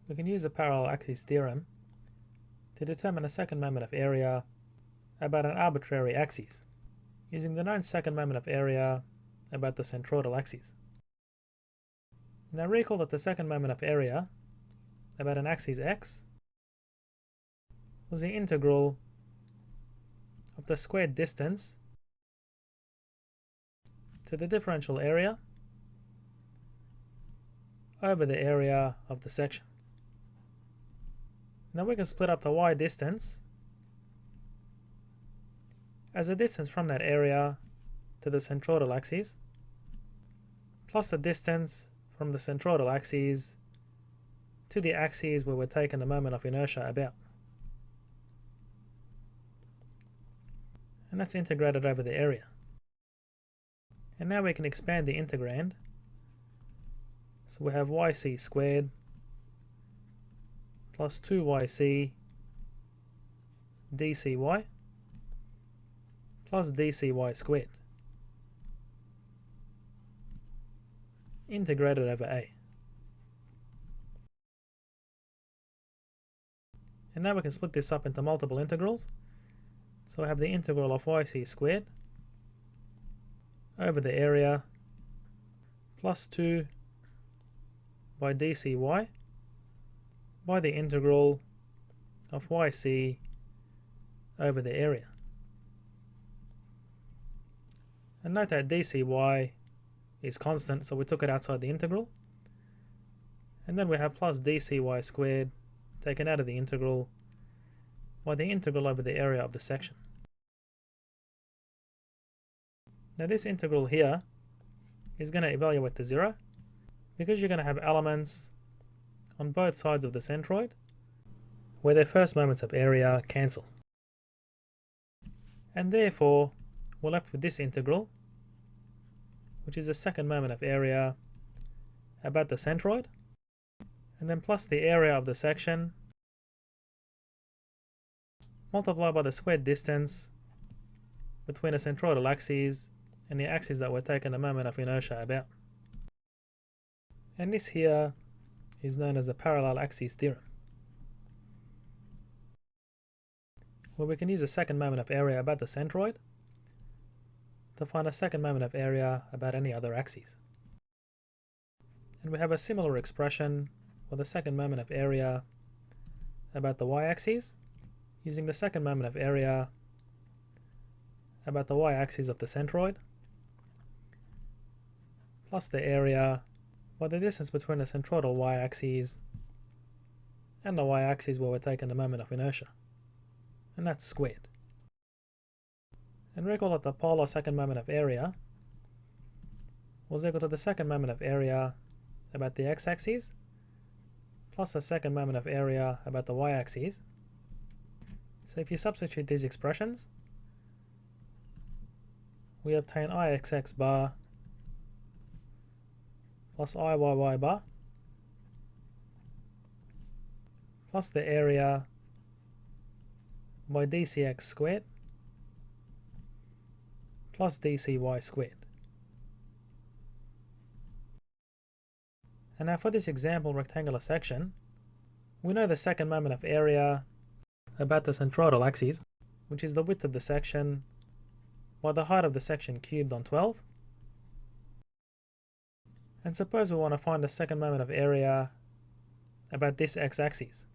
we can use the parallel axis theorem to determine a second moment of area about an arbitrary axis, using the known second moment of area about the centroidal axis. Now recall that the second moment of area about an axis x was the integral of the squared distance to the differential area over the area of the section. Now we can split up the y distance as the distance from that area to the centroidal axis plus the distance from the centroidal axis to the axis where we're taking the moment of inertia about. And that's integrated over the area. And now we can expand the integrand. So we have yc squared plus 2yc dcy plus dcy squared, integrated over a. And now we can split this up into multiple integrals. So we have the integral of yc squared over the area plus 2 by dcy by the integral of yc over the area. And note that dcy is constant, so we took it outside the integral. And then we have plus dcy squared taken out of the integral by the integral over the area of the section. Now this integral here is going to evaluate to 0 because you're going to have elements on both sides of the centroid where their first moments of area cancel. And therefore we're left with this integral, which is the second moment of area about the centroid, and then plus the area of the section multiplied by the squared distance between the centroidal axes and the axis that we're taking a moment of inertia about. And this here is known as the parallel axis theorem, where we can use a second moment of area about the centroid to find a second moment of area about any other axis. And we have a similar expression for the second moment of area about the y-axis, using the second moment of area about the y-axis of the centroid plus the area by the distance between the centroidal y-axis and the y-axis where we're taking the moment of inertia, and that's squared. And recall that the polar second moment of area was equal to the second moment of area about the x-axis plus the second moment of area about the y-axis. So if you substitute these expressions, we obtain ixx bar plus iyy bar plus the area by dcx squared plus dcy squared. And now for this example rectangular section, we know the second moment of area about the centroidal axis, which is the width of the section by the height of the section cubed on 12. And suppose we want to find the second moment of area about this x-axis.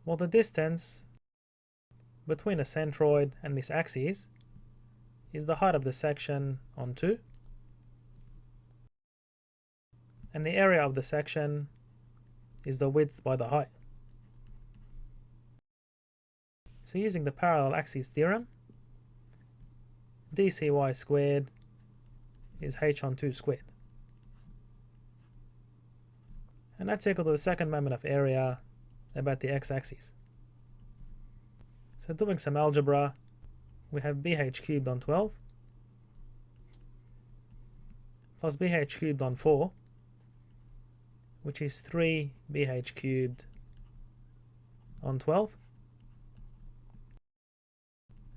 Well, the distance between the centroid and this axis is the height of the section on 2, and the area of the section is the width by the height. So using the parallel axis theorem, dcy squared is h on 2 squared. And that's equal to the second moment of area about the x-axis. So doing some algebra, we have bh cubed on 12 plus bh cubed on 4, which is 3 bh cubed on 12.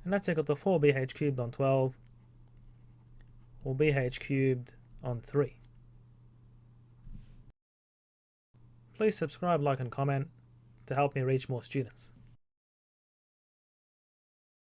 And that's equal to 4 bh cubed on 12, or bh cubed on 3. Please subscribe, like and comment to help me reach more students.